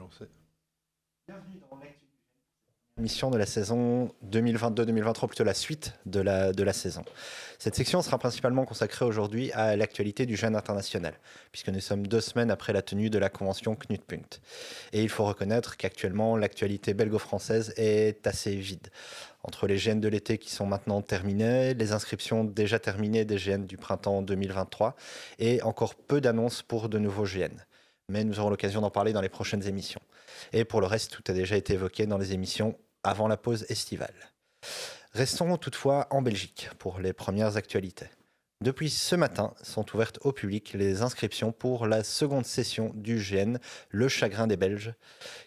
lancer. Bienvenue dans l'émission de la saison 2022-2023, plutôt la suite de la saison. Cette section sera principalement consacrée aujourd'hui à l'actualité du jeûne international, puisque nous sommes 2 semaines après la tenue de la convention Knutpunkt. Et il faut reconnaître qu'actuellement, l'actualité belgo-française est assez vide. Entre les GN de l'été qui sont maintenant terminés, les inscriptions déjà terminées des GN du printemps 2023, et encore peu d'annonces pour de nouveaux GN. Mais nous aurons l'occasion d'en parler dans les prochaines émissions. Et pour le reste, tout a déjà été évoqué dans les émissions avant la pause estivale. Restons toutefois en Belgique pour les premières actualités. Depuis ce matin sont ouvertes au public les inscriptions pour la seconde session du GN Le Chagrin des Belges,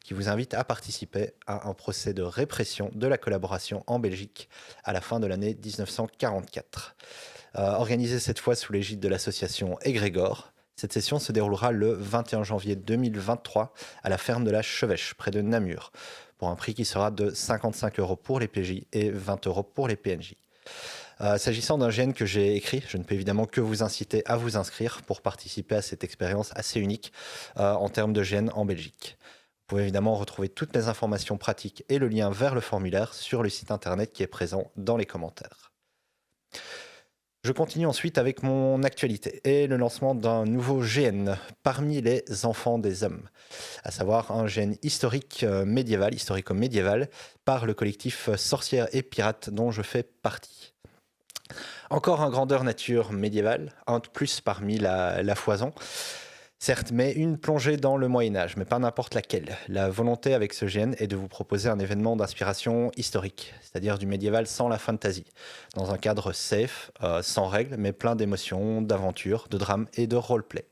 qui vous invite à participer à un procès de répression de la collaboration en Belgique à la fin de l'année 1944. Organisé cette fois sous l'égide de l'association Égrégore, cette session se déroulera le 21 janvier 2023 à la ferme de la Chevêche, près de Namur, pour un prix qui sera de 55 € pour les PJ et 20 € pour les PNJ. S'agissant d'un GN que j'ai écrit, je ne peux évidemment que vous inciter à vous inscrire pour participer à cette expérience assez unique en termes de GN en Belgique. Vous pouvez évidemment retrouver toutes les informations pratiques et le lien vers le formulaire sur le site internet qui est présent dans les commentaires. Je continue ensuite avec mon actualité et le lancement d'un nouveau GN parmi les enfants des hommes, à savoir un GN historico-médiéval par le collectif Sorcières et Pirates dont je fais partie. Encore un grandeur nature médiévale, un de plus parmi la foison. Certes, mais une plongée dans le Moyen-Âge, mais pas n'importe laquelle. La volonté avec ce GN est de vous proposer un événement d'inspiration historique, c'est-à-dire du médiéval sans la fantasy, dans un cadre safe, sans règles, mais plein d'émotions, d'aventures, de drames et de roleplay.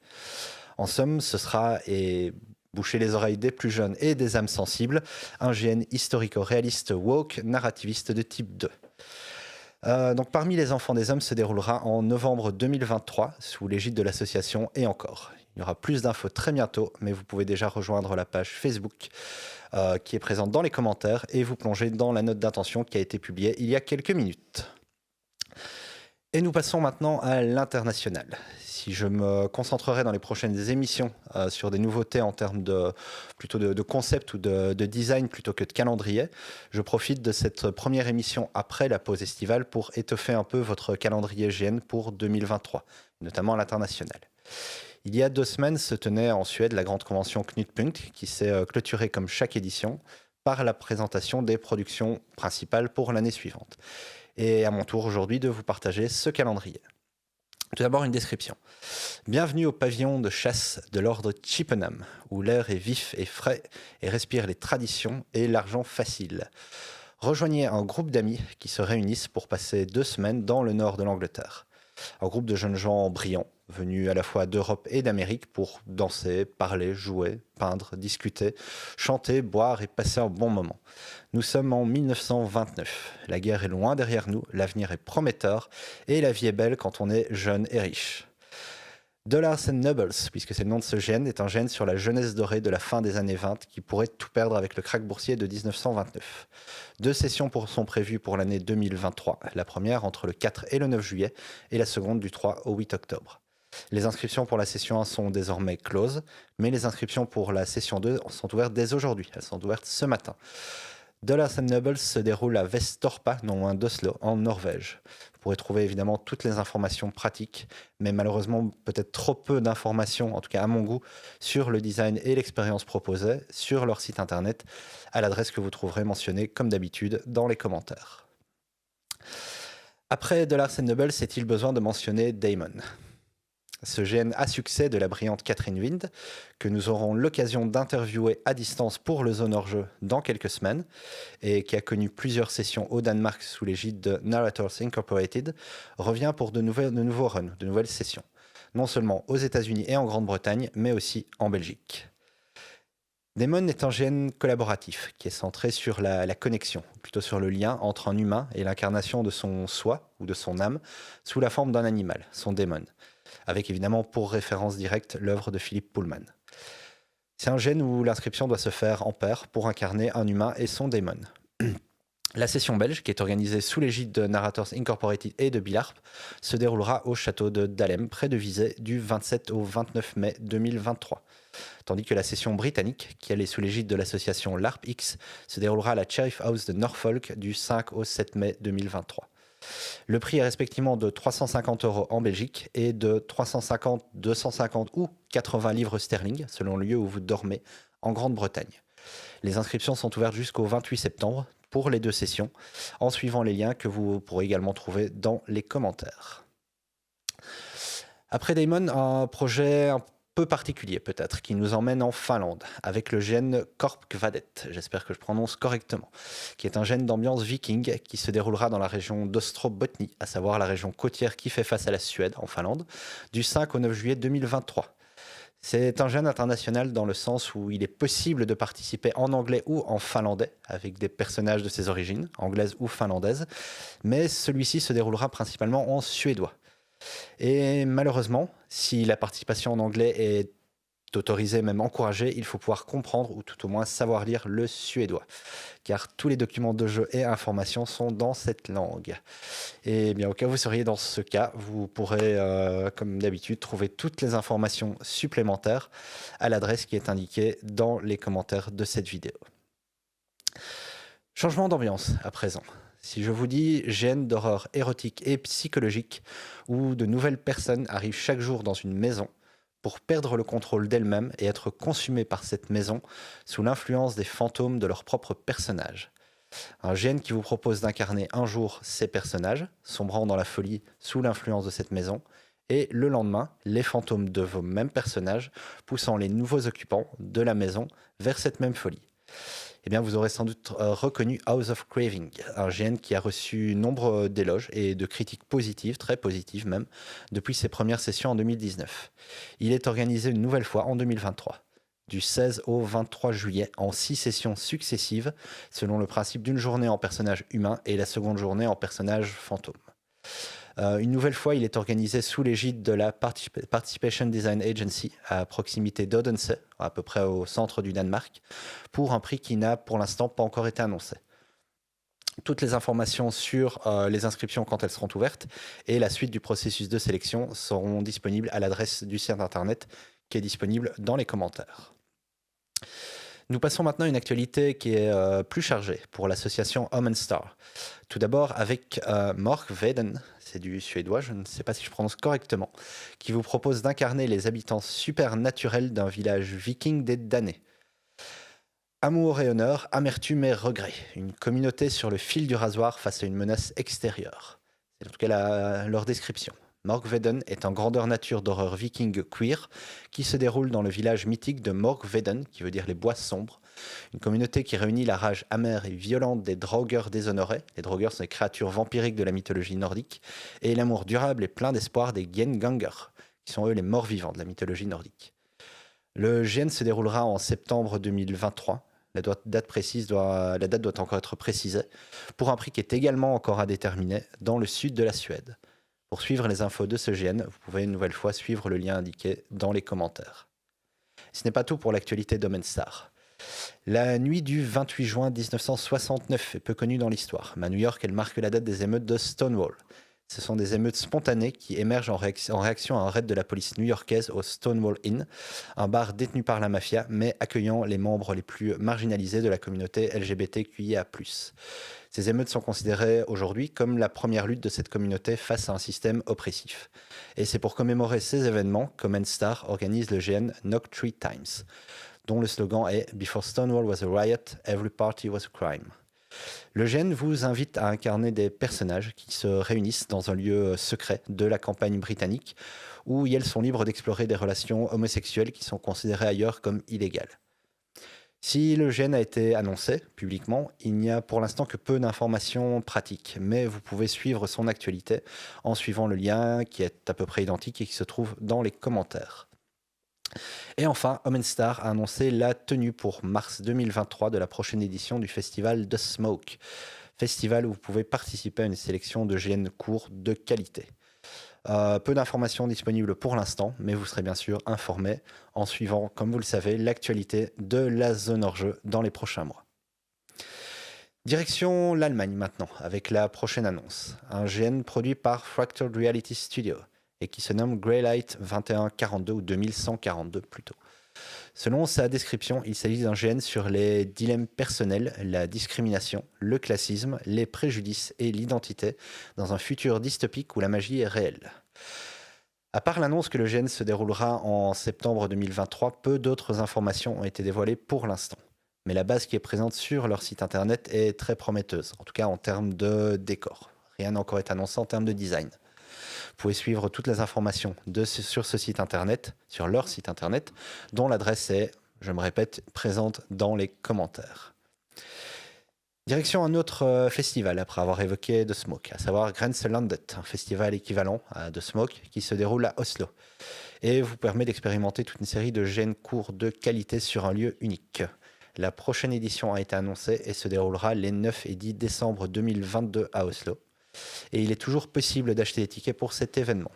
En somme, ce sera, et boucher les oreilles des plus jeunes et des âmes sensibles, un GN historico-réaliste woke, narrativiste de type 2. Donc parmi les enfants des hommes se déroulera en novembre 2023 sous l'égide de l'association Et Encore. Il y aura plus d'infos très bientôt, mais vous pouvez déjà rejoindre la page Facebook qui est présente dans les commentaires et vous plonger dans la note d'intention qui a été publiée il y a quelques minutes. Et nous passons maintenant à l'international. Si je me concentrerai dans les prochaines émissions sur des nouveautés en termes plutôt de concept ou de design plutôt que de calendrier, je profite de cette première émission après la pause estivale pour étoffer un peu votre calendrier GN pour 2023, notamment à l'international. Il y a 2 semaines se tenait en Suède la grande convention Knutpunkt qui s'est clôturée comme chaque édition par la présentation des productions principales pour l'année suivante. Et à mon tour aujourd'hui de vous partager ce calendrier. Tout d'abord une description. Bienvenue au pavillon de chasse de l'ordre Chippenham, où l'air est vif et frais et respire les traditions et l'argent facile. Rejoignez un groupe d'amis qui se réunissent pour passer 2 semaines dans le nord de l'Angleterre. Un groupe de jeunes gens brillants, venus à la fois d'Europe et d'Amérique pour danser, parler, jouer, peindre, discuter, chanter, boire et passer un bon moment. Nous sommes en 1929. La guerre est loin derrière nous, l'avenir est prometteur et la vie est belle quand on est jeune et riche. Dollars and Nobles, puisque c'est le nom de ce GN, est un GN sur la jeunesse dorée de la fin des années 20 qui pourrait tout perdre avec le krach boursier de 1929. 2 sessions sont prévues pour l'année 2023, la première entre le 4 et le 9 juillet et la seconde du 3 au 8 octobre. Les inscriptions pour la session 1 sont désormais closes, mais les inscriptions pour la session 2 sont ouvertes dès aujourd'hui, elles sont ouvertes ce matin. Dollars and Nobles se déroule à Vestorpa, non loin d'Oslo, en Norvège. Vous pourrez trouver évidemment toutes les informations pratiques, mais malheureusement peut-être trop peu d'informations, en tout cas à mon goût, sur le design et l'expérience proposée sur leur site internet, à l'adresse que vous trouverez mentionnée comme d'habitude dans les commentaires. Après Dollars and Nobles, est-il besoin de mentionner Daemon ? Ce GN à succès de la brillante Catherine Wind, que nous aurons l'occasion d'interviewer à distance pour le Zone hors-jeu dans quelques semaines, et qui a connu plusieurs sessions au Danemark sous l'égide de Narrators Incorporated, revient pour de nouveaux runs, de nouvelles sessions, non seulement aux États-Unis et en Grande-Bretagne, mais aussi en Belgique. Daemon est un GN collaboratif qui est centré sur la connexion, plutôt sur le lien entre un humain et l'incarnation de son soi ou de son âme sous la forme d'un animal, son démon, avec évidemment pour référence directe l'œuvre de Philippe Pullman. C'est un GN où l'inscription doit se faire en paire pour incarner un humain et son démon. La session belge, qui est organisée sous l'égide de Narrators Incorporated et de Billarp, se déroulera au château de Dahlem, près de Visé, du 27 au 29 mai 2023. tandis que la session britannique, qui elle est sous l'égide de l'association LARPX, se déroulera à la Sheriff House de Norfolk du 5 au 7 mai 2023. Le prix est respectivement de 350 € en Belgique et de 350, 250 ou 80 livres sterling, selon le lieu où vous dormez, en Grande-Bretagne. Les inscriptions sont ouvertes jusqu'au 28 septembre pour les 2 sessions, en suivant les liens que vous pourrez également trouver dans les commentaires. Après Daemon, un projet un peu particulier peut-être, qui nous emmène en Finlande, avec le GN Korpkvadet, j'espère que je prononce correctement, qui est un GN d'ambiance viking qui se déroulera dans la région d'Ostrobotnie, à savoir la région côtière qui fait face à la Suède en Finlande, du 5 au 9 juillet 2023. C'est un GN international dans le sens où il est possible de participer en anglais ou en finlandais, avec des personnages de ses origines, anglaises ou finlandaises, mais celui-ci se déroulera principalement en suédois. Et malheureusement, si la participation en anglais est autorisée, même encouragée, il faut pouvoir comprendre ou tout au moins savoir lire le suédois, car tous les documents de jeu et informations sont dans cette langue. Et bien au cas où vous seriez dans ce cas, vous pourrez, comme d'habitude, trouver toutes les informations supplémentaires à l'adresse qui est indiquée dans les commentaires de cette vidéo. Changement d'ambiance à présent. Si je vous dis GN d'horreur érotique et psychologique, où de nouvelles personnes arrivent chaque jour dans une maison pour perdre le contrôle d'elles-mêmes et être consumées par cette maison sous l'influence des fantômes de leurs propres personnages. Un GN qui vous propose d'incarner un jour ces personnages, sombrant dans la folie sous l'influence de cette maison, et le lendemain, les fantômes de vos mêmes personnages poussant les nouveaux occupants de la maison vers cette même folie. Eh bien, vous aurez sans doute reconnu House of Craving, un GN qui a reçu nombre d'éloges et de critiques positives, très positives même, depuis ses premières sessions en 2019. Il est organisé une nouvelle fois en 2023, du 16 au 23 juillet, en 6 sessions successives, selon le principe d'une journée en personnage humain et la seconde journée en personnage fantôme. Une nouvelle fois, il est organisé sous l'égide de la Participation Design Agency, à proximité d'Odense, à peu près au centre du Danemark, pour un prix qui n'a pour l'instant pas encore été annoncé. Toutes les informations sur les inscriptions quand elles seront ouvertes et la suite du processus de sélection seront disponibles à l'adresse du site internet qui est disponible dans les commentaires. Nous passons maintenant à une actualité qui est plus chargée pour l'association Omenstar. Tout d'abord avec Morkveden, c'est du suédois, je ne sais pas si je prononce correctement, qui vous propose d'incarner les habitants supernaturels d'un village viking des damnés. Amour et honneur, amertume et regret. Une communauté sur le fil du rasoir face à une menace extérieure. C'est en tout cas leur description. Morkveden est un grandeur nature d'horreur viking queer qui se déroule dans le village mythique de Morkveden, qui veut dire les bois sombres. Une communauté qui réunit la rage amère et violente des Draugr déshonorés. Les Draugr sont des créatures vampiriques de la mythologie nordique. Et l'amour durable et plein d'espoir des Gengangr, qui sont eux les morts vivants de la mythologie nordique. Le GN se déroulera en septembre 2023. La date doit encore être précisée, pour un prix qui est également encore à déterminer dans le sud de la Suède. Pour suivre les infos de ce GN, vous pouvez une nouvelle fois suivre le lien indiqué dans les commentaires. Ce n'est pas tout pour l'actualité d'Omenstar. La nuit du 28 juin 1969 est peu connue dans l'histoire, mais à New York, elle marque la date des émeutes de Stonewall. Ce sont des émeutes spontanées qui émergent en réaction à un raid de la police new-yorkaise au Stonewall Inn, un bar détenu par la mafia, mais accueillant les membres les plus marginalisés de la communauté LGBTQIA+. Ces émeutes sont considérées aujourd'hui comme la première lutte de cette communauté face à un système oppressif. Et c'est pour commémorer ces événements qu'Omenstar organise le GN Knock Three Times, dont le slogan est « Before Stonewall was a riot, every party was a crime ». Le GN vous invite à incarner des personnages qui se réunissent dans un lieu secret de la campagne britannique où elles sont libres d'explorer des relations homosexuelles qui sont considérées ailleurs comme illégales. Si le GN a été annoncé publiquement, il n'y a pour l'instant que peu d'informations pratiques, mais vous pouvez suivre son actualité en suivant le lien qui est à peu près identique et qui se trouve dans les commentaires. Et enfin, Omenstar a annoncé la tenue pour mars 2023 de la prochaine édition du festival The Smoke, festival où vous pouvez participer à une sélection de GN courts de qualité. Peu d'informations disponibles pour l'instant, mais vous serez bien sûr informé en suivant, comme vous le savez, l'actualité de la zone hors-jeu dans les prochains mois. Direction l'Allemagne maintenant, avec la prochaine annonce. Un GN produit par Fractured Reality Studio et qui se nomme Greylight 2142 ou 2142 plutôt. Selon sa description, il s'agit d'un GN sur les dilemmes personnels, la discrimination, le classisme, les préjudices et l'identité, dans un futur dystopique où la magie est réelle. À part l'annonce que le GN se déroulera en septembre 2023, peu d'autres informations ont été dévoilées pour l'instant. Mais la base qui est présente sur leur site internet est très prometteuse, en tout cas en termes de décor. Rien n'a encore été annoncé en termes de design. Vous pouvez suivre toutes les informations sur ce site internet, sur leur site internet, dont l'adresse est, je me répète, présente dans les commentaires. Direction un autre festival après avoir évoqué The Smoke, à savoir Grenselandet, un festival équivalent à The Smoke qui se déroule à Oslo et vous permet d'expérimenter toute une série de GN courts de qualité sur un lieu unique. La prochaine édition a été annoncée et se déroulera les 9 et 10 décembre 2022 à Oslo. Et il est toujours possible d'acheter des tickets pour cet événement.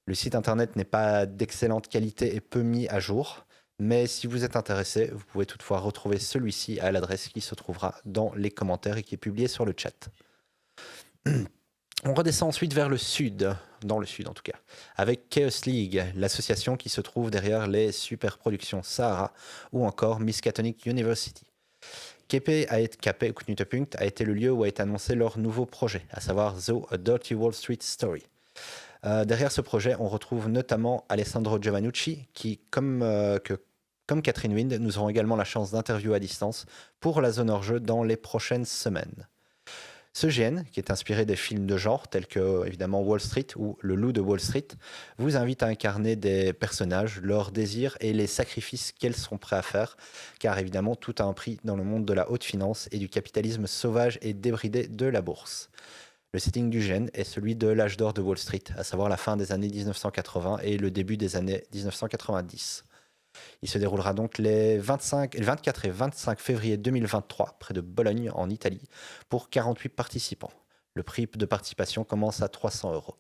Le site internet n'est pas d'excellente qualité et peu mis à jour, mais si vous êtes intéressé, vous pouvez toutefois retrouver celui-ci à l'adresse qui se trouvera dans les commentaires et qui est publiée sur le chat. On redescend ensuite vers le sud, dans le sud en tout cas, avec Chaos League, l'association qui se trouve derrière les super productions Sahara ou encore Miskatonic University. KP a été le lieu où a été annoncé leur nouveau projet, à savoir The A Dirty Wall Street Story. Derrière ce projet, on retrouve notamment Alessandro Giovannucci, qui, comme Catherine Wind, nous aurons également la chance d'interviewer à distance pour la zone hors-jeu dans les prochaines semaines. Ce GN, qui est inspiré des films de genre tels que évidemment Wall Street ou Le Loup de Wall Street, vous invite à incarner des personnages, leurs désirs et les sacrifices qu'elles sont prêts à faire, car évidemment tout a un prix dans le monde de la haute finance et du capitalisme sauvage et débridé de la bourse. Le setting du GN est celui de l'âge d'or de Wall Street, à savoir la fin des années 1980 et le début des années 1990. Il se déroulera donc les 24 et 25 février 2023 près de Bologne en Italie pour 48 participants. Le prix de participation commence à 300 €.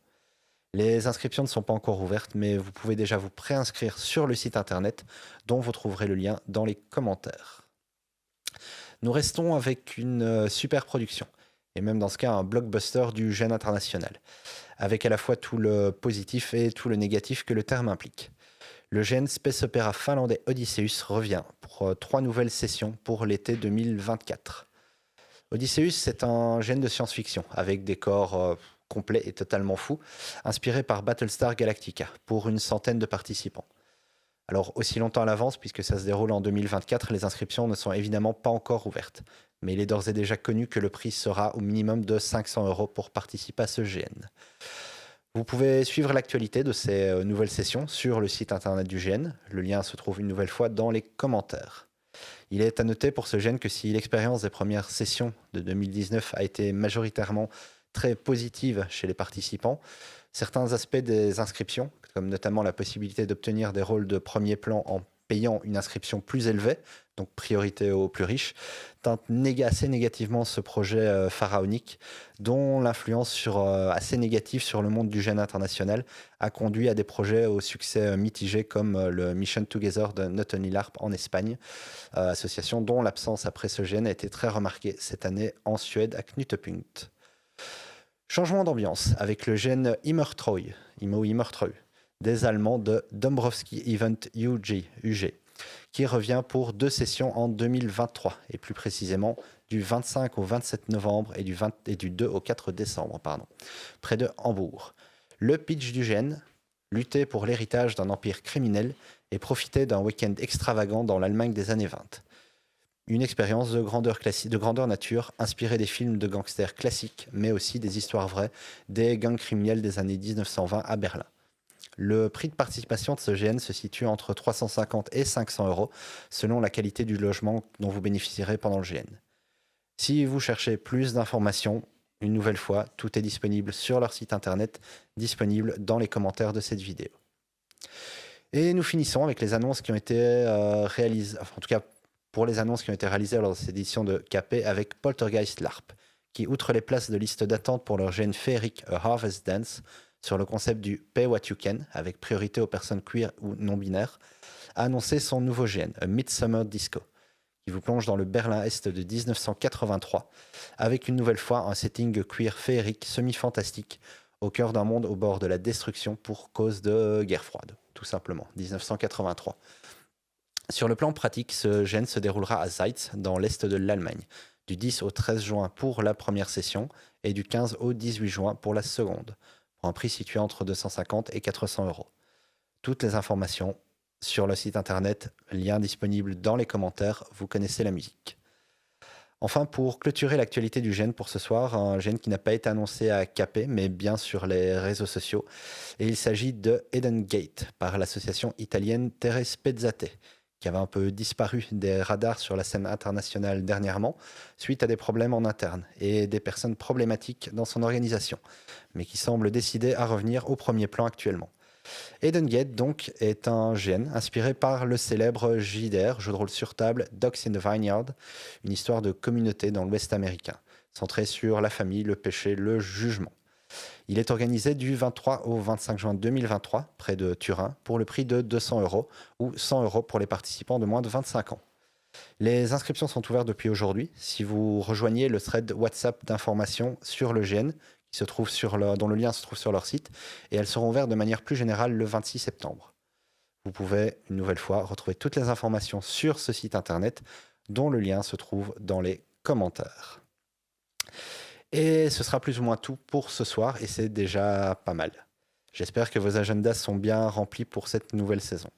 Les inscriptions ne sont pas encore ouvertes, mais vous pouvez déjà vous préinscrire sur le site internet dont vous trouverez le lien dans les commentaires. Nous restons avec une super production, et même dans ce cas un blockbuster du GN international, avec à la fois tout le positif et tout le négatif que le terme implique. Le GN Space Opera finlandais Odysseus revient pour 3 nouvelles sessions pour l'été 2024. Odysseus, c'est un GN de science-fiction avec des corps complets et totalement fous, inspiré par Battlestar Galactica pour une centaine de participants. Alors aussi longtemps à l'avance, puisque ça se déroule en 2024, les inscriptions ne sont évidemment pas encore ouvertes. Mais il est d'ores et déjà connu que le prix sera au minimum de 500 € pour participer à ce GN. Vous pouvez suivre l'actualité de ces nouvelles sessions sur le site internet du GN. Le lien se trouve une nouvelle fois dans les commentaires. Il est à noter pour ce GN que si l'expérience des premières sessions de 2019 a été majoritairement très positive chez les participants, certains aspects des inscriptions, comme notamment la possibilité d'obtenir des rôles de premier plan en payant une inscription plus élevée, donc priorité aux plus riches, teintent assez négativement ce projet pharaonique, dont l'influence assez négative sur le monde du GN international a conduit à des projets au succès mitigé comme le Mission Together de Not Only LARP en Espagne, association dont l'absence après ce GN a été très remarquée cette année en Suède à Knutepunkt. Changement d'ambiance avec le GN Immertreu des Allemands de Dombrowski Event UG, qui revient pour 2 sessions en 2023, et plus précisément du 25 au 27 novembre et du 2 au 4 décembre, près de Hambourg. Le pitch du GN, lutter pour l'héritage d'un empire criminel et profiter d'un week-end extravagant dans l'Allemagne des années 20. Une expérience de grandeur nature, inspirée des films de gangsters classiques, mais aussi des histoires vraies des gangs criminels des années 1920 à Berlin. Le prix de participation de ce GN se situe entre 350 et 500 € selon la qualité du logement dont vous bénéficierez pendant le GN. Si vous cherchez plus d'informations, une nouvelle fois, tout est disponible sur leur site internet, disponible dans les commentaires de cette vidéo. Et nous finissons avec les annonces qui ont été réalisées, enfin en tout cas pour les annonces qui ont été réalisées lors de cette édition de KP avec Poltergeist LARP, qui outre les places de liste d'attente pour leur GN féerique A Harvest Dance, sur le concept du Pay What You Can, avec priorité aux personnes queer ou non-binaires, a annoncé son nouveau GN, A Midsummer Disco, qui vous plonge dans le Berlin-Est de 1983, avec une nouvelle fois un setting queer féerique semi-fantastique, au cœur d'un monde au bord de la destruction pour cause de guerre froide, tout simplement, 1983. Sur le plan pratique, ce gène se déroulera à Zeitz, dans l'est de l'Allemagne, du 10 au 13 juin pour la première session et du 15 au 18 juin pour la seconde, pour un prix situé entre 250 et 400 euros. Toutes les informations sur le site internet, lien disponible dans les commentaires, vous connaissez la musique. Enfin, pour clôturer l'actualité du gène pour ce soir, un gène qui n'a pas été annoncé à Capet, mais bien sur les réseaux sociaux. Et il s'agit de Eden Gate, par l'association italienne Terre Spezzate, qui avait un peu disparu des radars sur la scène internationale dernièrement, suite à des problèmes en interne et des personnes problématiques dans son organisation, mais qui semble décidé à revenir au premier plan actuellement. Eden Gate, donc, est un gène inspiré par le célèbre JDR, jeu de rôle sur table, Dogs in the Vineyard, une histoire de communauté dans l'Ouest américain, centrée sur la famille, le péché, le jugement. Il est organisé du 23 au 25 juin 2023, près de Turin, pour le prix de 200 euros ou 100 euros pour les participants de moins de 25 ans. Les inscriptions sont ouvertes depuis aujourd'hui. Si vous rejoignez le thread WhatsApp d'information sur le gène, dont le lien se trouve sur leur site, et elles seront ouvertes de manière plus générale le 26 septembre. Vous pouvez, une nouvelle fois, retrouver toutes les informations sur ce site internet, dont le lien se trouve dans les commentaires. Et ce sera plus ou moins tout pour ce soir, et c'est déjà pas mal. J'espère que vos agendas sont bien remplis pour cette nouvelle saison.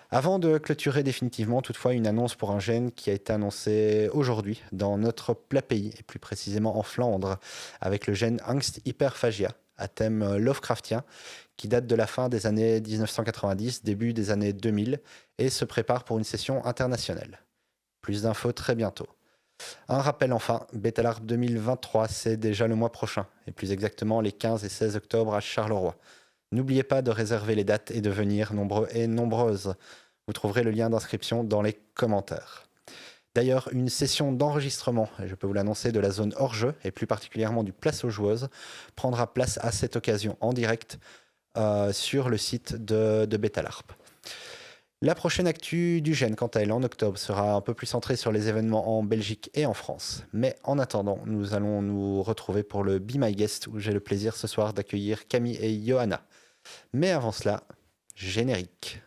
Avant de clôturer définitivement, toutefois, une annonce pour un gène qui a été annoncé aujourd'hui dans notre plat pays, et plus précisément en Flandre, avec le gène Angst Hyperphagia, à thème Lovecraftien, qui date de la fin des années 1990, début des années 2000, et se prépare pour une session internationale. Plus d'infos très bientôt. Un rappel enfin, Betalarp 2023, c'est déjà le mois prochain, et plus exactement les 15 et 16 octobre à Charleroi. N'oubliez pas de réserver les dates et de venir nombreux et nombreuses. Vous trouverez le lien d'inscription dans les commentaires. D'ailleurs, une session d'enregistrement, je peux vous l'annoncer, de la zone hors-jeu, et plus particulièrement du Place aux joueuses, prendra place à cette occasion en direct sur le site de Betalarp. La prochaine actu du gène, quant à elle, en octobre, sera un peu plus centrée sur les événements en Belgique et en France. Mais en attendant, nous allons nous retrouver pour le Be My Guest, où j'ai le plaisir ce soir d'accueillir Camille et Johanna. Mais avant cela, générique.